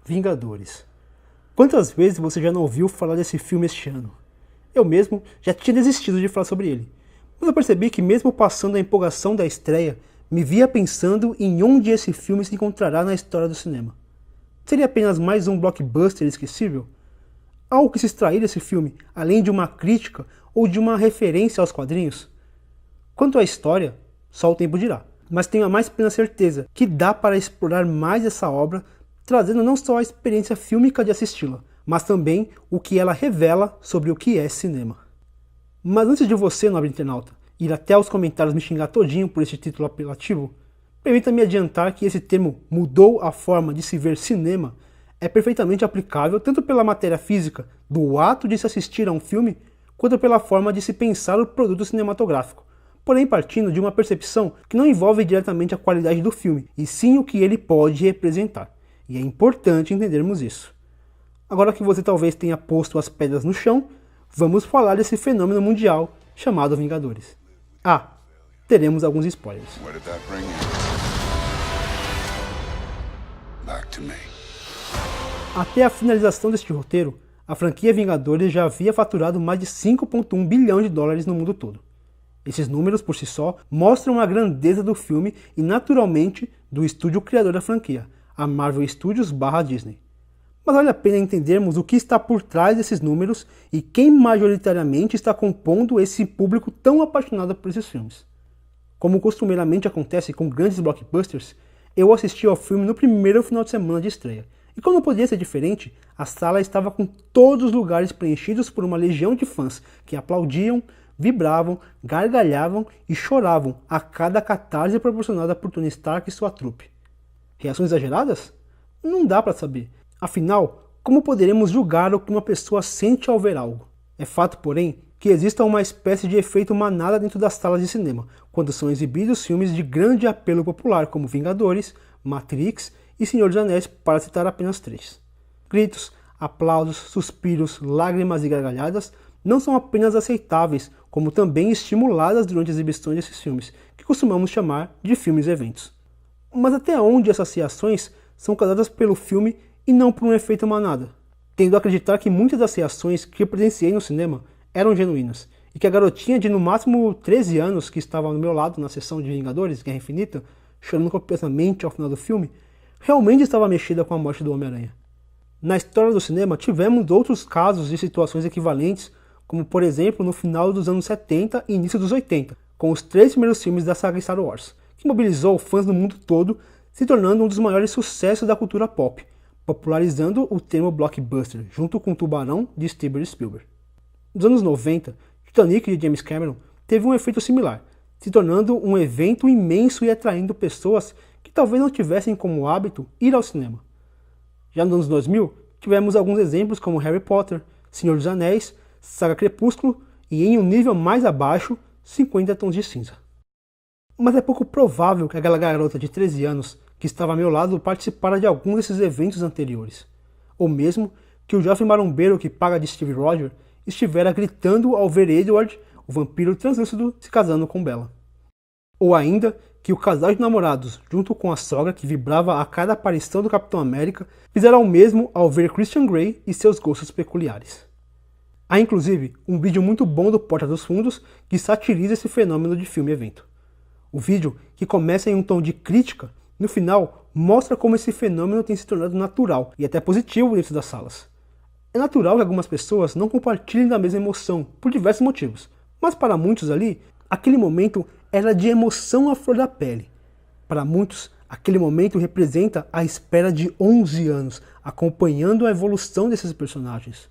Vingadores. Quantas vezes você já não ouviu falar desse filme este ano? Eu mesmo já tinha desistido de falar sobre ele, mas eu percebi que mesmo passando a empolgação da estreia, me via pensando em onde esse filme se encontrará na história do cinema. Seria apenas mais um blockbuster esquecível? Algo que se extrair desse filme, além de uma crítica ou de uma referência aos quadrinhos? Quanto à história, só o tempo dirá. Mas tenho a mais plena certeza que dá para explorar mais essa obra, trazendo não só a experiência fílmica de assisti-la, mas também o que ela revela sobre o que é cinema. Mas antes de você, nobre internauta, ir até os comentários me xingar todinho por esse título apelativo, permita-me adiantar que esse termo mudou a forma de se ver cinema é perfeitamente aplicável tanto pela matéria física do ato de se assistir a um filme, quanto pela forma de se pensar o produto cinematográfico, porém partindo de uma percepção que não envolve diretamente a qualidade do filme, e sim o que ele pode representar. E é importante entendermos isso. Agora que você talvez tenha posto as pedras no chão, vamos falar desse fenômeno mundial chamado Vingadores. Ah, teremos alguns spoilers. Até a finalização deste roteiro, a franquia Vingadores já havia faturado mais de 5,1 bilhão de dólares no mundo todo. Esses números, por si só, mostram a grandeza do filme e, naturalmente, do estúdio criador da franquia, a Marvel Studios / Disney. Mas vale a pena entendermos o que está por trás desses números e quem majoritariamente está compondo esse público tão apaixonado por esses filmes. Como costumeiramente acontece com grandes blockbusters, eu assisti ao filme no primeiro final de semana de estreia. E como não podia ser diferente, a sala estava com todos os lugares preenchidos por uma legião de fãs que aplaudiam, vibravam, gargalhavam e choravam a cada catarse proporcionada por Tony Stark e sua trupe. Reações exageradas? Não dá para saber. Afinal, como poderemos julgar o que uma pessoa sente ao ver algo? É fato, porém, que exista uma espécie de efeito manada dentro das salas de cinema, quando são exibidos filmes de grande apelo popular como Vingadores, Matrix e Senhor dos Anéis, para citar apenas 3. Gritos, aplausos, suspiros, lágrimas e gargalhadas não são apenas aceitáveis, como também estimuladas durante as exibições desses filmes, que costumamos chamar de filmes-eventos. Mas até onde essas reações são causadas pelo filme e não por um efeito manada? Tendo a acreditar que muitas das reações que eu presenciei no cinema eram genuínas, e que a garotinha de no máximo 13 anos que estava ao meu lado na sessão de Vingadores, Guerra Infinita, chorando copiosamente ao final do filme, realmente estava mexida com a morte do Homem-Aranha. Na história do cinema tivemos outros casos de situações equivalentes, como por exemplo no final dos anos 70 e início dos 80, com os 3 primeiros filmes da saga Star Wars, que mobilizou fãs no mundo todo, se tornando um dos maiores sucessos da cultura pop, popularizando o termo blockbuster, junto com Tubarão, de Steven Spielberg. Nos anos 90, Titanic de James Cameron teve um efeito similar, se tornando um evento imenso e atraindo pessoas que talvez não tivessem como hábito ir ao cinema. Já nos anos 2000, tivemos alguns exemplos como Harry Potter, Senhor dos Anéis, Saga Crepúsculo e, em um nível mais abaixo, 50 Tons de Cinza. Mas é pouco provável que aquela garota de 13 anos que estava ao meu lado participara de algum desses eventos anteriores, ou mesmo que o jovem marombeiro que paga de Steve Rogers estivera gritando ao ver Edward, o vampiro translúcido, se casando com Bella. Ou ainda que o casal de namorados, junto com a sogra que vibrava a cada aparição do Capitão América, fizeram o mesmo ao ver Christian Grey e seus gostos peculiares. Há inclusive um vídeo muito bom do Porta dos Fundos que satiriza esse fenômeno de filme-evento. O vídeo, que começa em um tom de crítica, no final mostra como esse fenômeno tem se tornado natural e até positivo dentro das salas. É natural que algumas pessoas não compartilhem da mesma emoção, por diversos motivos, mas para muitos ali, aquele momento era de emoção à flor da pele. Para muitos, aquele momento representa a espera de 11 anos, acompanhando a evolução desses personagens.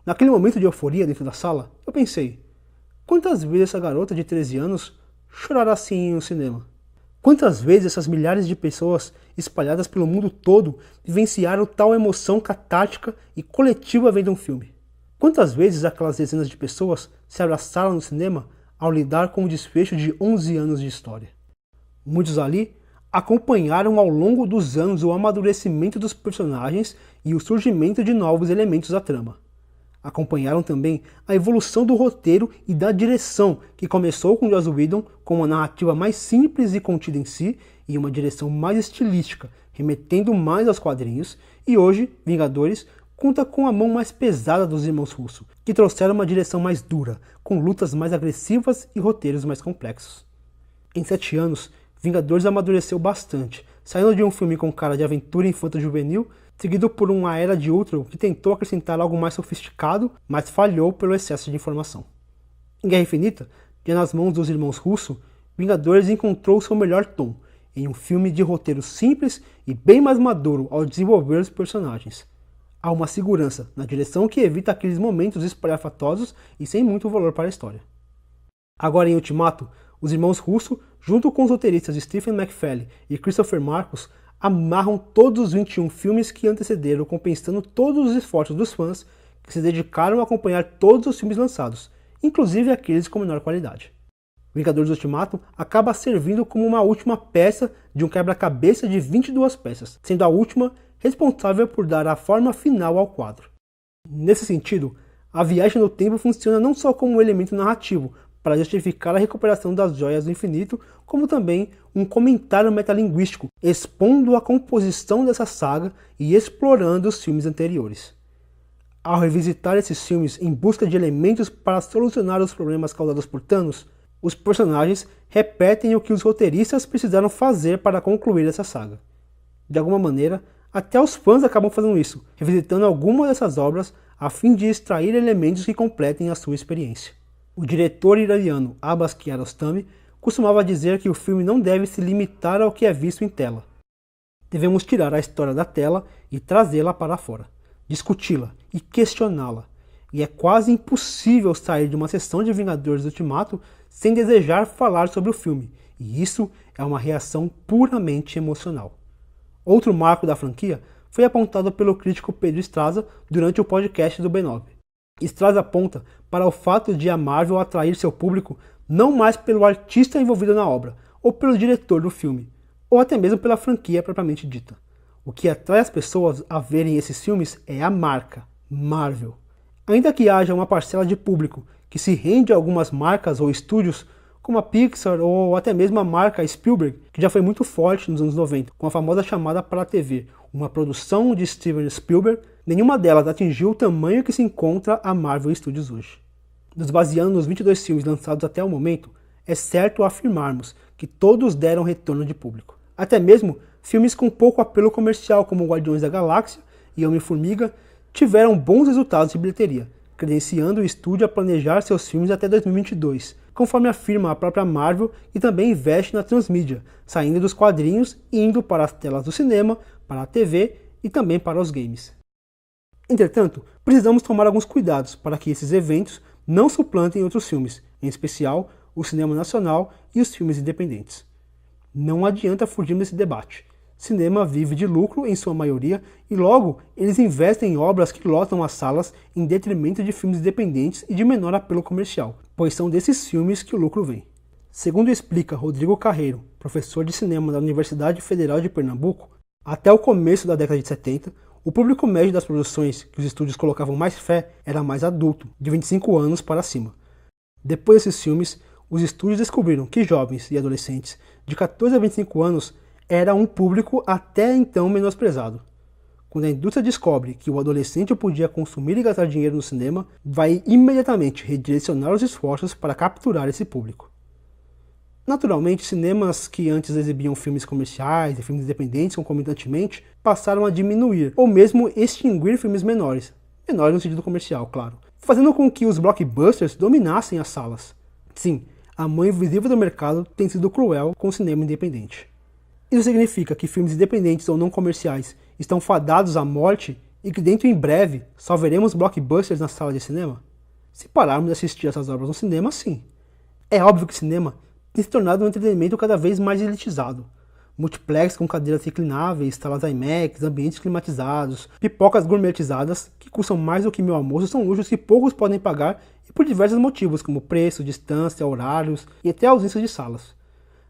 Naquele momento de euforia dentro da sala, eu pensei, quantas vezes essa garota de 13 anos chorará assim no cinema? Quantas vezes essas milhares de pessoas espalhadas pelo mundo todo vivenciaram tal emoção catártica e coletiva vendo um filme? Quantas vezes aquelas dezenas de pessoas se abraçaram no cinema ao lidar com o desfecho de 11 anos de história? Muitos ali acompanharam ao longo dos anos o amadurecimento dos personagens e o surgimento de novos elementos da trama. Acompanharam também a evolução do roteiro e da direção, que começou com Joss Whedon com uma narrativa mais simples e contida em si, e uma direção mais estilística, remetendo mais aos quadrinhos, E hoje, Vingadores conta com a mão mais pesada dos irmãos Russo, que trouxeram uma direção mais dura, com lutas mais agressivas e roteiros mais complexos. Em 7 anos, Vingadores amadureceu bastante, saindo de um filme com cara de aventura infanto-juvenil, seguido por uma Era de Ultron que tentou acrescentar algo mais sofisticado, mas falhou pelo excesso de informação. Em Guerra Infinita, já nas mãos dos irmãos Russo, Vingadores encontrou seu melhor tom, em um filme de roteiro simples e bem mais maduro ao desenvolver os personagens. Há uma segurança na direção que evita aqueles momentos espalhafatosos e sem muito valor para a história. Agora em Ultimato, os irmãos Russo, junto com os roteiristas Stephen McFeely e Christopher Marcus, amarram todos os 21 filmes que antecederam, compensando todos os esforços dos fãs que se dedicaram a acompanhar todos os filmes lançados, inclusive aqueles com menor qualidade. Vingadores Ultimato acaba servindo como uma última peça de um quebra-cabeça de 22 peças, sendo a última responsável por dar a forma final ao quadro. Nesse sentido, a viagem no tempo funciona não só como um elemento narrativo para justificar a recuperação das joias do infinito, como também um comentário metalinguístico expondo a composição dessa saga e explorando os filmes anteriores. Ao revisitar esses filmes em busca de elementos para solucionar os problemas causados por Thanos, os personagens repetem o que os roteiristas precisaram fazer para concluir essa saga. De alguma maneira, até os fãs acabam fazendo isso, revisitando algumas dessas obras a fim de extrair elementos que completem a sua experiência. O diretor iraniano Abbas Kiarostami costumava dizer que o filme não deve se limitar ao que é visto em tela. Devemos tirar a história da tela e trazê-la para fora, discuti-la e questioná-la. E é quase impossível sair de uma sessão de Vingadores Ultimato sem desejar falar sobre o filme, e isso é uma reação puramente emocional. Outro marco da franquia foi apontado pelo crítico Pedro Straza durante o podcast do B9. Straza aponta para o fato de a Marvel atrair seu público não mais pelo artista envolvido na obra, ou pelo diretor do filme, ou até mesmo pela franquia propriamente dita. O que atrai as pessoas a verem esses filmes é a marca, Marvel. Ainda que haja uma parcela de público que se rende a algumas marcas ou estúdios, como a Pixar ou até mesmo a marca Spielberg, que já foi muito forte nos anos 90, com a famosa chamada para a TV, uma produção de Steven Spielberg, nenhuma delas atingiu o tamanho que se encontra a Marvel Studios hoje. Nos baseando nos 22 filmes lançados até o momento, é certo afirmarmos que todos deram retorno de público. Até mesmo filmes com pouco apelo comercial como Guardiões da Galáxia e Homem-Formiga tiveram bons resultados de bilheteria, credenciando o estúdio a planejar seus filmes até 2022, conforme afirma a própria Marvel, e também investe na transmídia, saindo dos quadrinhos e indo para as telas do cinema, para a TV e também para os games. Entretanto, precisamos tomar alguns cuidados para que esses eventos não suplantem outros filmes, em especial o cinema nacional e os filmes independentes. Não adianta fugir desse debate. Cinema vive de lucro em sua maioria e logo eles investem em obras que lotam as salas em detrimento de filmes independentes e de menor apelo comercial, pois são desses filmes que o lucro vem. Segundo explica Rodrigo Carreiro, professor de cinema da Universidade Federal de Pernambuco, até o começo da década de 70, o público médio das produções que os estúdios colocavam mais fé era mais adulto, de 25 anos para cima. Depois desses filmes, os estúdios descobriram que jovens e adolescentes de 14 a 25 anos era um público até então menosprezado. Quando a indústria descobre que o adolescente podia consumir e gastar dinheiro no cinema, vai imediatamente redirecionar os esforços para capturar esse público. Naturalmente, cinemas que antes exibiam filmes comerciais e filmes independentes concomitantemente passaram a diminuir, ou mesmo extinguir filmes menores no sentido comercial, claro, fazendo com que os blockbusters dominassem as salas. Sim, a mão invisível do mercado tem sido cruel com o cinema independente. Isso significa que filmes independentes ou não comerciais estão fadados à morte e que dentro em breve só veremos blockbusters na sala de cinema? Se pararmos de assistir essas obras no cinema, sim. É óbvio que cinema tem se tornado um entretenimento cada vez mais elitizado. Multiplex com cadeiras reclináveis, salas IMAX, ambientes climatizados, pipocas gourmetizadas que custam mais do que meu almoço são luxos que poucos podem pagar e por diversos motivos, como preço, distância, horários e até ausência de salas.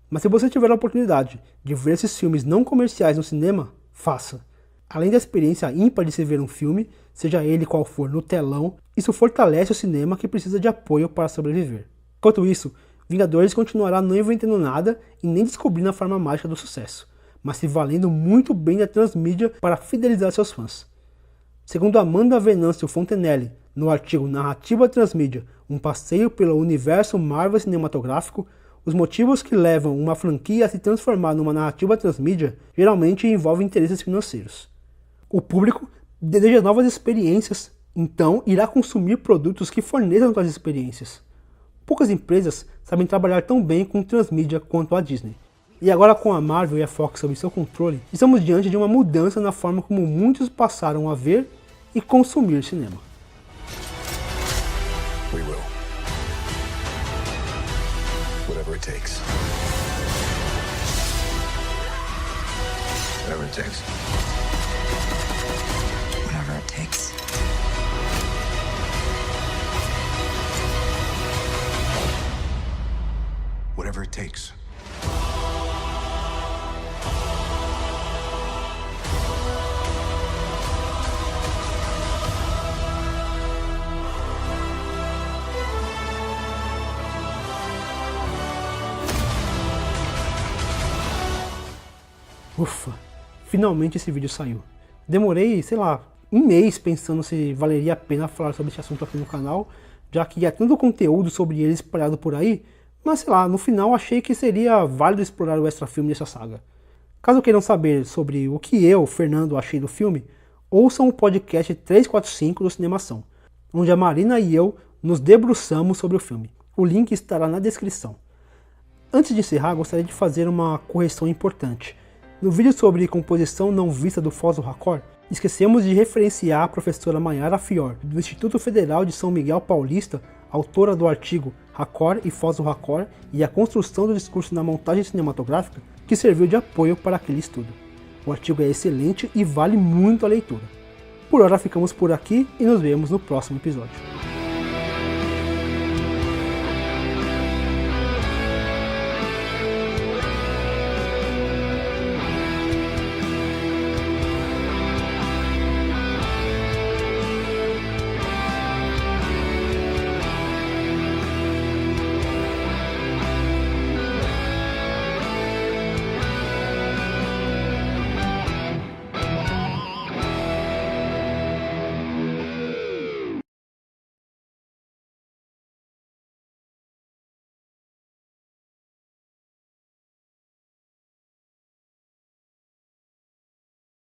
Mas se você tiver a oportunidade de ver esses filmes não comerciais no cinema, faça. Além da experiência ímpar de se ver um filme, seja ele qual for no telão, isso fortalece o cinema que precisa de apoio para sobreviver. Enquanto isso, Vingadores continuará não inventando nada e nem descobrindo a forma mágica do sucesso, mas se valendo muito bem da transmídia para fidelizar seus fãs. Segundo Amanda Venâncio Fontenelle, no artigo Narrativa Transmídia, um passeio pelo universo Marvel cinematográfico, os motivos que levam uma franquia a se transformar numa narrativa transmídia geralmente envolvem interesses financeiros. O público deseja novas experiências, então irá consumir produtos que forneçam tais experiências. Poucas empresas sabem trabalhar tão bem com transmídia quanto a Disney. E agora, com a Marvel e a Fox sob seu controle, estamos diante de uma mudança na forma como muitos passaram a ver e consumir cinema. We will. Whatever it takes. Whatever it takes. Whatever it takes. Whatever it takes. Ufa, finalmente esse vídeo saiu. Demorei, sei lá, um mês pensando se valeria a pena falar sobre esse assunto aqui no canal, já que há tanto conteúdo sobre ele espalhado por aí, mas sei lá, no final achei que seria válido explorar o extra filme dessa saga. Caso queiram saber sobre o que eu, Fernando, achei do filme, ouçam o podcast 345 do Cinemação, onde a Marina e eu nos debruçamos sobre o filme. O link estará na descrição. Antes de encerrar, gostaria de fazer uma correção importante. No vídeo sobre composição não vista do Foz do Racor, esquecemos de referenciar a professora Mayara Fior, do Instituto Federal de São Miguel Paulista, autora do artigo Racor e Foz do Racor e a construção do discurso na montagem cinematográfica, que serviu de apoio para aquele estudo. O artigo é excelente e vale muito a leitura. Por hora ficamos por aqui e nos vemos no próximo episódio.